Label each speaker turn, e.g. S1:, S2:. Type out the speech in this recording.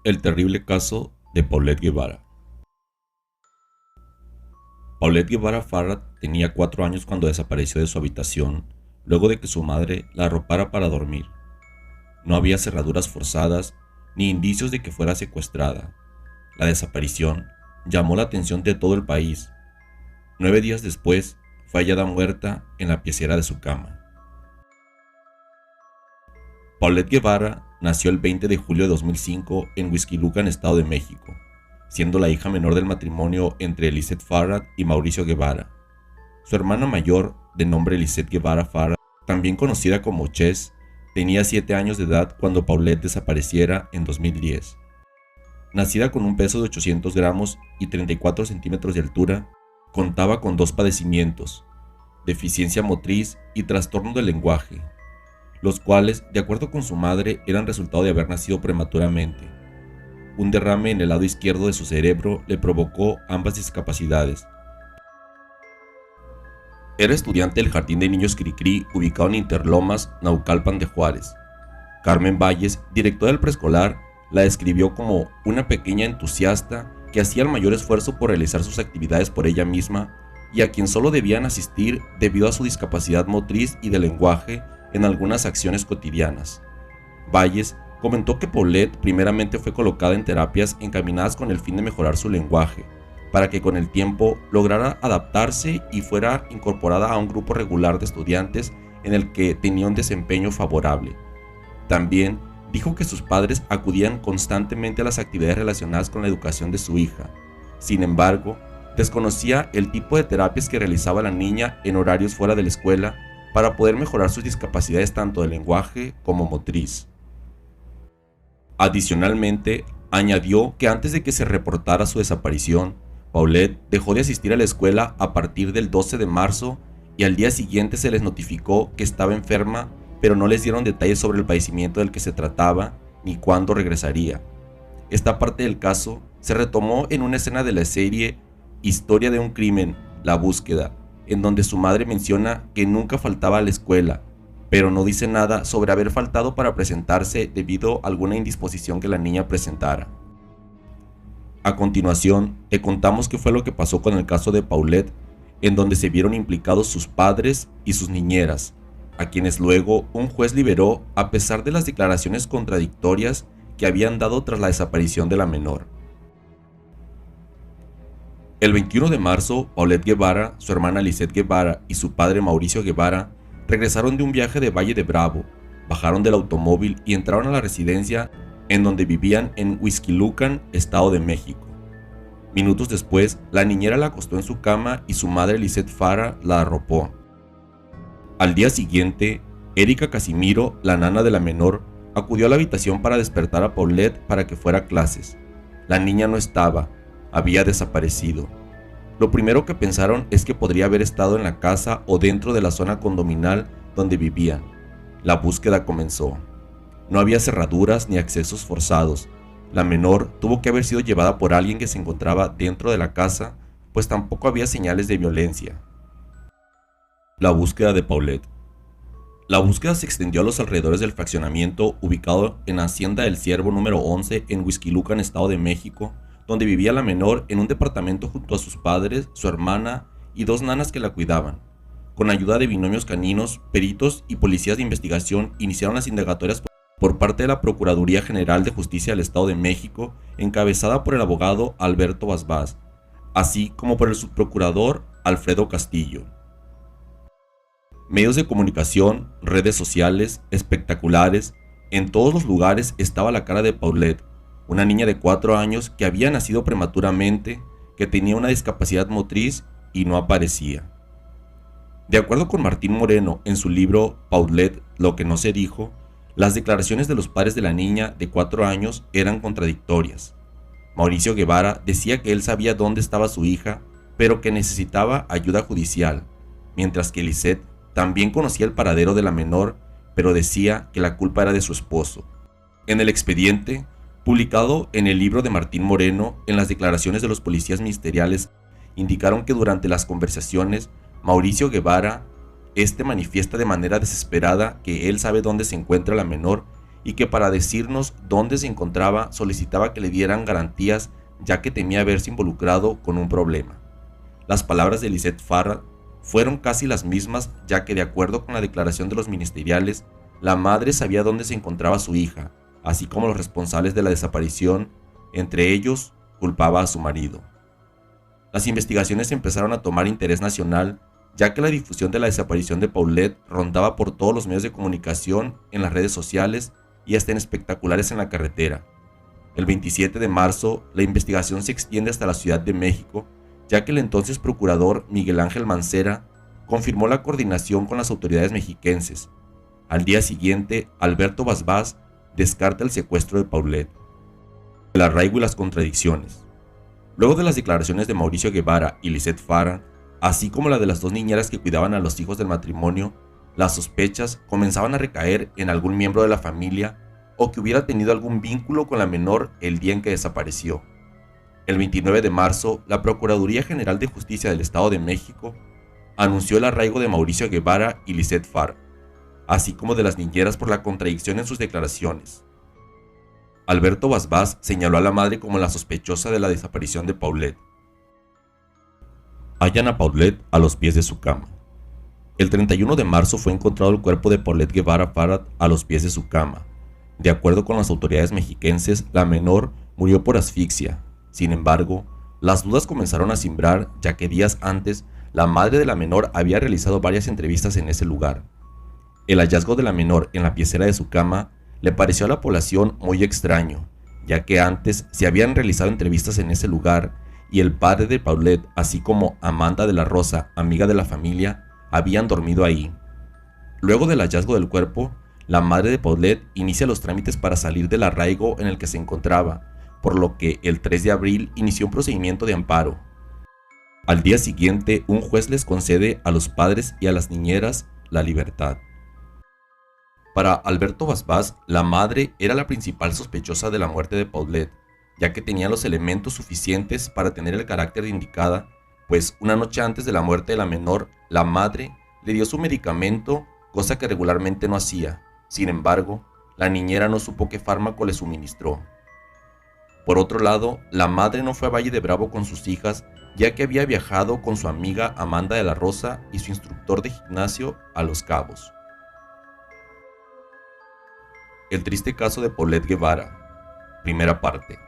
S1: El terrible caso de Paulette Guevara. Paulette Guevara Farrad tenía 4 años cuando desapareció de su habitación, luego de que su madre la arropara para dormir. No había cerraduras forzadas ni indicios de que fuera secuestrada. La desaparición llamó la atención de todo el país. 9 días después, fue hallada muerta en la piecera de su cama. Paulette Guevara nació el 20 de julio de 2005 en Huixquilucan, Estado de México, siendo la hija menor del matrimonio entre Lisette Farrad y Mauricio Guevara. Su hermana mayor, de nombre Lisette Guevara Farrad, también conocida como Chess, tenía 7 años de edad cuando Paulette desapareciera en 2010. Nacida con un peso de 800 gramos y 34 centímetros de altura, contaba con 2 padecimientos: deficiencia motriz y trastorno del lenguaje, los cuales, de acuerdo con su madre, eran resultado de haber nacido prematuramente. Un derrame en el lado izquierdo de su cerebro le provocó ambas discapacidades. Era estudiante del Jardín de Niños Cricri, ubicado en Interlomas, Naucalpan de Juárez. Carmen Valles, directora del preescolar, la describió como una pequeña entusiasta que hacía el mayor esfuerzo por realizar sus actividades por ella misma y a quien solo debían asistir debido a su discapacidad motriz y de lenguaje en algunas acciones cotidianas. Valles comentó que Paulette primeramente fue colocada en terapias encaminadas con el fin de mejorar su lenguaje, para que con el tiempo lograra adaptarse y fuera incorporada a un grupo regular de estudiantes en el que tenía un desempeño favorable. También dijo que sus padres acudían constantemente a las actividades relacionadas con la educación de su hija. Sin embargo, desconocía el tipo de terapias que realizaba la niña en horarios fuera de la escuela para poder mejorar sus discapacidades tanto de lenguaje como motriz. Adicionalmente, añadió que antes de que se reportara su desaparición, Paulette dejó de asistir a la escuela a partir del 12 de marzo y al día siguiente se les notificó que estaba enferma, pero no les dieron detalles sobre el padecimiento del que se trataba ni cuándo regresaría. Esta parte del caso se retomó en una escena de la serie Historia de un crimen, La búsqueda, en donde su madre menciona que nunca faltaba a la escuela, pero no dice nada sobre haber faltado para presentarse debido a alguna indisposición que la niña presentara. A continuación, te contamos qué fue lo que pasó con el caso de Paulette, en donde se vieron implicados sus padres y sus niñeras, a quienes luego un juez liberó a pesar de las declaraciones contradictorias que habían dado tras la desaparición de la menor. El 21 de marzo, Paulette Guevara, su hermana Lisette Guevara y su padre Mauricio Guevara regresaron de un viaje de Valle de Bravo, bajaron del automóvil y entraron a la residencia en donde vivían en Huixquilucan, Estado de México. Minutos después, la niñera la acostó en su cama y su madre Lisette Farrad la arropó. Al día siguiente, Erika Casimiro, la nana de la menor, acudió a la habitación para despertar a Paulette para que fuera a clases. La niña no estaba, había desaparecido. Lo primero que pensaron es que podría haber estado en la casa o dentro de la zona condominal donde vivían. La búsqueda comenzó. No había cerraduras ni accesos forzados. La menor tuvo que haber sido llevada por alguien que se encontraba dentro de la casa, pues tampoco había señales de violencia. La búsqueda de Paulette. La búsqueda se extendió a los alrededores del fraccionamiento ubicado en Hacienda del Ciervo número 11 en Huixquilucan, Estado de México, donde vivía la menor en un departamento junto a sus padres, su hermana y 2 nanas que la cuidaban. Con ayuda de binomios caninos, peritos y policías de investigación iniciaron las indagatorias por parte de la Procuraduría General de Justicia del Estado de México, encabezada por el abogado Alberto Basbás, así como por el subprocurador Alfredo Castillo. Medios de comunicación, redes sociales, espectaculares, en todos los lugares estaba la cara de Paulette, una niña de 4 años que había nacido prematuramente, que tenía una discapacidad motriz y no aparecía. De acuerdo con Martín Moreno en su libro Paulette, lo que no se dijo, las declaraciones de los padres de la niña de 4 años eran contradictorias. Mauricio Guevara decía que él sabía dónde estaba su hija, pero que necesitaba ayuda judicial, mientras que Lisette también conocía el paradero de la menor, pero decía que la culpa era de su esposo. En el expediente, publicado en el libro de Martín Moreno, en las declaraciones de los policías ministeriales, indicaron que durante las conversaciones, Mauricio Guevara manifiesta de manera desesperada que él sabe dónde se encuentra la menor y que para decirnos dónde se encontraba solicitaba que le dieran garantías ya que temía haberse involucrado con un problema. Las palabras de Lisette Farrad fueron casi las mismas, ya que de acuerdo con la declaración de los ministeriales, la madre sabía dónde se encontraba su hija, así como los responsables de la desaparición, entre ellos culpaba a su marido. Las investigaciones empezaron a tomar interés nacional, ya que la difusión de la desaparición de Paulette rondaba por todos los medios de comunicación, en las redes sociales y hasta en espectaculares en la carretera. El 27 de marzo, la investigación se extiende hasta la Ciudad de México, ya que el entonces procurador Miguel Ángel Mancera confirmó la coordinación con las autoridades mexiquenses. Al día siguiente, Alberto Basbás descarta el secuestro de Paulette. El arraigo y las contradicciones. Luego de las declaraciones de Mauricio Guevara y Lisette Farrad, así como la de las dos niñeras que cuidaban a los hijos del matrimonio, las sospechas comenzaban a recaer en algún miembro de la familia o que hubiera tenido algún vínculo con la menor el día en que desapareció. El 29 de marzo, la Procuraduría General de Justicia del Estado de México anunció el arraigo de Mauricio Guevara y Lisette Farrad, así como de las niñeras por la contradicción en sus declaraciones. Alberto Basbás señaló a la madre como la sospechosa de la desaparición de Paulette. Hallan a Paulette a los pies de su cama. El 31 de marzo fue encontrado el cuerpo de Paulette Guevara Farrad a los pies de su cama. De acuerdo con las autoridades mexiquenses, la menor murió por asfixia. Sin embargo, las dudas comenzaron a simbrar, ya que días antes, la madre de la menor había realizado varias entrevistas en ese lugar. El hallazgo de la menor en la piecera de su cama le pareció a la población muy extraño, ya que antes se habían realizado entrevistas en ese lugar y el padre de Paulette, así como Amanda de la Rosa, amiga de la familia, habían dormido ahí. Luego del hallazgo del cuerpo, la madre de Paulette inicia los trámites para salir del arraigo en el que se encontraba, por lo que el 3 de abril inició un procedimiento de amparo. Al día siguiente, un juez les concede a los padres y a las niñeras la libertad. Para Alberto Basbás, la madre era la principal sospechosa de la muerte de Paulette, ya que tenía los elementos suficientes para tener el carácter de indicada, pues una noche antes de la muerte de la menor, la madre le dio su medicamento, cosa que regularmente no hacía. Sin embargo, la niñera no supo qué fármaco le suministró. Por otro lado, la madre no fue a Valle de Bravo con sus hijas, ya que había viajado con su amiga Amanda de la Rosa y su instructor de gimnasio a Los Cabos. El triste caso de Paulette Guevara. Primera parte.